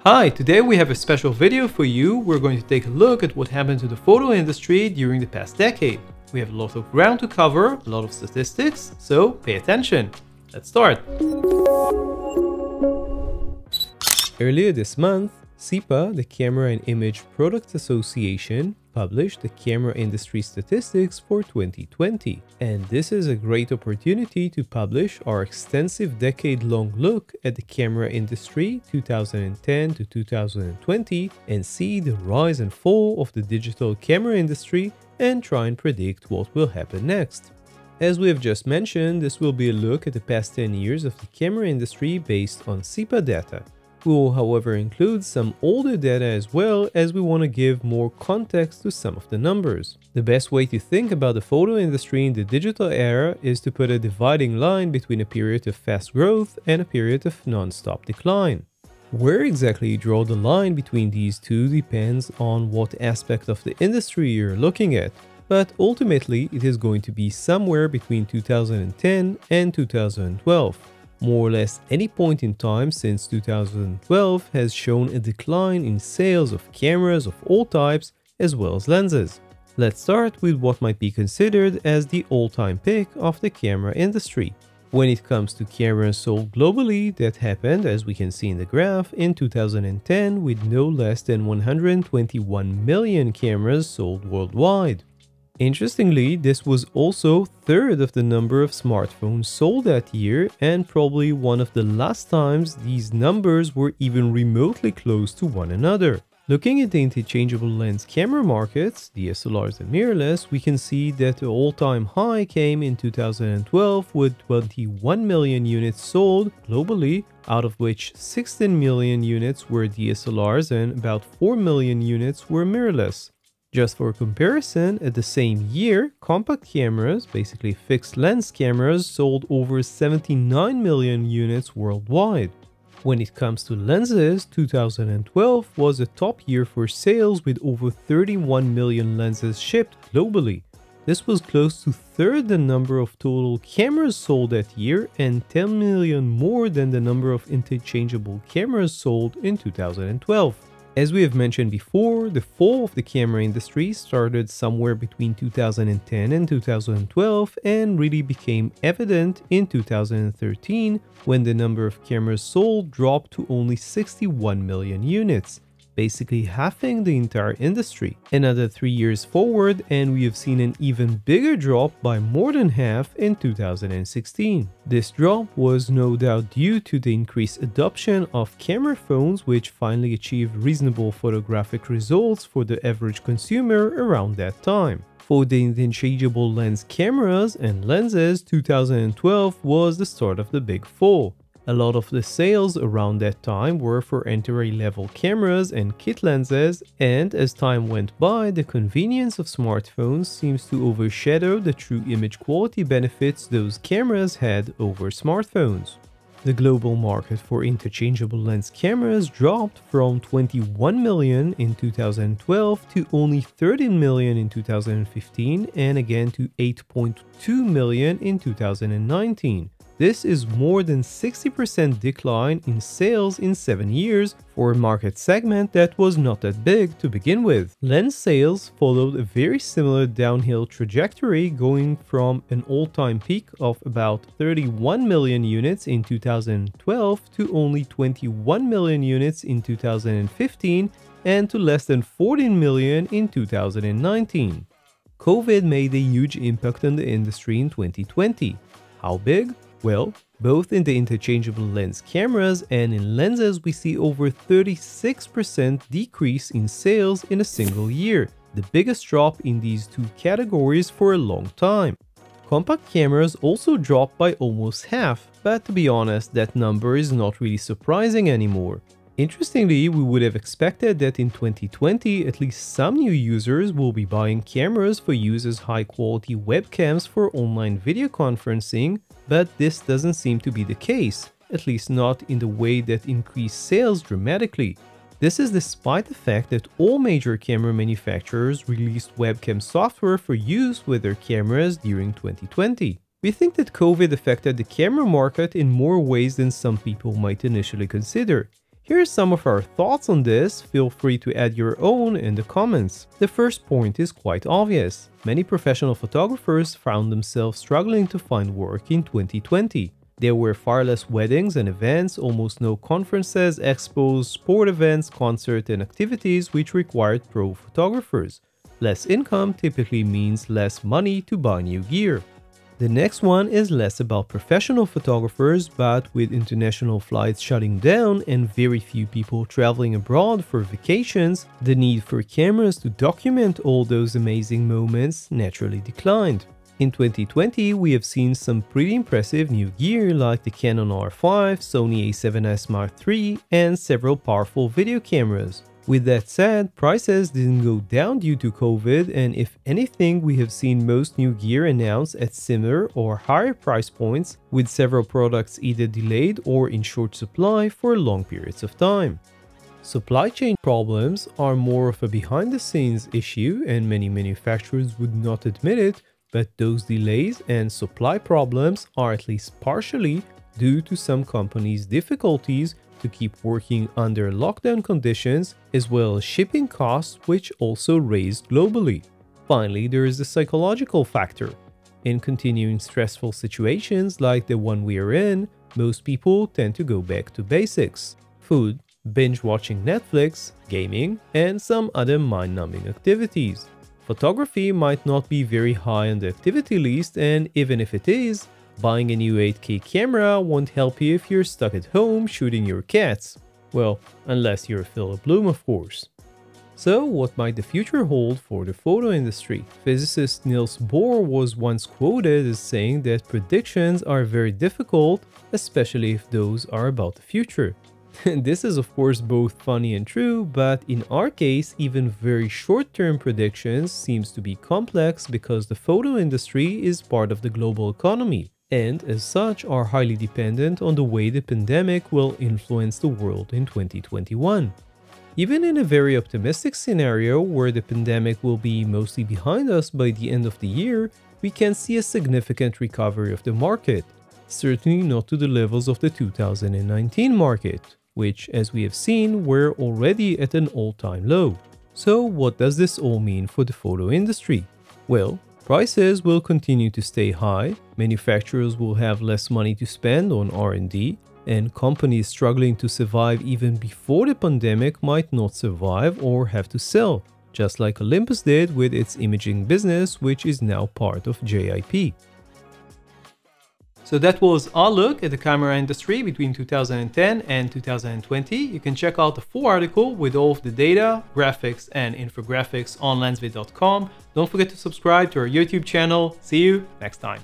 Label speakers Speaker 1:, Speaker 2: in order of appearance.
Speaker 1: Hi, today we have a special video for you. We're going to take a look at what happened to the photo industry during the past decade. We have a lot of ground to cover, a lot of statistics, so pay attention. Let's start. Earlier this month, CIPA, the Camera and Image Products Association, published the camera industry statistics for 2020. And this is a great opportunity to publish our extensive decade-long look at the camera industry 2010 to 2020 and see the rise and fall of the digital camera industry and try and predict what will happen next. As we have just mentioned, this will be a look at the past 10 years of the camera industry based on CIPA data. We will, however, include some older data as well, as we want to give more context to some of the numbers. The best way to think about the photo industry in the digital era is to put a dividing line between a period of fast growth and a period of non-stop decline. Where exactly you draw the line between these two depends on what aspect of the industry you're looking at, but ultimately it is going to be somewhere between 2010 and 2012. More or less any point in time since 2012 has shown a decline in sales of cameras of all types as well as lenses. Let's start with what might be considered as the all-time peak of the camera industry. When it comes to cameras sold globally, that happened, as we can see in the graph, in 2010 with no less than 121 million cameras sold worldwide. Interestingly, this was also third of the number of smartphones sold that year and probably one of the last times these numbers were even remotely close to one another. Looking at the interchangeable lens camera markets, DSLRs and mirrorless, we can see that the all-time high came in 2012 with 21 million units sold globally, out of which 16 million units were DSLRs and about 4 million units were mirrorless. Just for comparison, at the same year, compact cameras, basically fixed lens cameras, sold over 79 million units worldwide. When it comes to lenses, 2012 was a top year for sales with over 31 million lenses shipped globally. This was close to third the number of total cameras sold that year and 10 million more than the number of interchangeable cameras sold in 2012. As we have mentioned before, the fall of the camera industry started somewhere between 2010 and 2012 and really became evident in 2013 when the number of cameras sold dropped to only 61 million units, basically halving the entire industry. Another 3 years forward and we have seen an even bigger drop by more than half in 2016. This drop was no doubt due to the increased adoption of camera phones, which finally achieved reasonable photographic results for the average consumer around that time. For the interchangeable lens cameras and lenses, 2012 was the start of the big fall. A lot of the sales around that time were for entry-level cameras and kit lenses, and as time went by, the convenience of smartphones seems to overshadow the true image quality benefits those cameras had over smartphones. The global market for interchangeable lens cameras dropped from 21 million in 2012 to only 13 million in 2015 and again to 8.2 million in 2019. This is more than 60% decline in sales in 7 years for a market segment that was not that big to begin with. Lens sales followed a very similar downhill trajectory, going from an all-time peak of about 31 million units in 2012 to only 21 million units in 2015 and to less than 14 million in 2019. COVID made a huge impact on the industry in 2020. How big? Well, both in the interchangeable lens cameras and in lenses we see over 36% decrease in sales in a single year, the biggest drop in these two categories for a long time. Compact cameras also dropped by almost half, but to be honest, that number is not really surprising anymore. Interestingly, we would have expected that in 2020 at least some new users will be buying cameras for use as high-quality webcams for online video conferencing, but this doesn't seem to be the case, at least not in the way that increased sales dramatically. This is despite the fact that all major camera manufacturers released webcam software for use with their cameras during 2020. We think that COVID affected the camera market in more ways than some people might initially consider. Here's some of our thoughts on this. Feel free to add your own in the comments. The first point is quite obvious. Many professional photographers found themselves struggling to find work in 2020. There were far less weddings and events, almost no conferences, expos, sport events, concerts, and activities which required pro photographers. Less income typically means less money to buy new gear. The next one is less about professional photographers, but with international flights shutting down and very few people traveling abroad for vacations, the need for cameras to document all those amazing moments naturally declined. In 2020, we have seen some pretty impressive new gear like the Canon R5, Sony a7S Mark III, and several powerful video cameras. With that said, prices didn't go down due to COVID, and if anything, we have seen most new gear announced at similar or higher price points, with several products either delayed or in short supply for long periods of time. Supply chain problems are more of a behind-the-scenes issue, and many manufacturers would not admit it, but those delays and supply problems are at least partially due to some companies' difficulties to keep working under lockdown conditions, as well as shipping costs, which also raised globally. Finally, there is the psychological factor. In continuing stressful situations like the one we are in, most people tend to go back to basics: food, binge watching Netflix, gaming, and some other mind-numbing activities. Photography might not be very high on the activity list, and even if it is, buying a new 8K camera won't help you if you're stuck at home shooting your cats. Well, unless you're Philip Bloom, of course. So, what might the future hold for the photo industry? Physicist Niels Bohr was once quoted as saying that predictions are very difficult, especially if those are about the future. This is of course both funny and true, but in our case, even very short-term predictions seems to be complex because the photo industry is part of the global economy, and as such are highly dependent on the way the pandemic will influence the world in 2021. Even in a very optimistic scenario where the pandemic will be mostly behind us by the end of the year, we can see a significant recovery of the market, certainly not to the levels of the 2019 market, which, as we have seen, were already at an all-time low. So what does this all mean for the photo industry? Well, prices will continue to stay high, manufacturers will have less money to spend on R&D, and companies struggling to survive even before the pandemic might not survive or have to sell, just like Olympus did with its imaging business, which is now part of JIP. So that was our look at the camera industry between 2010 and 2020. You can check out the full article with all of the data, graphics, and infographics on lensvid.com. Don't forget to subscribe to our YouTube channel. See you next time.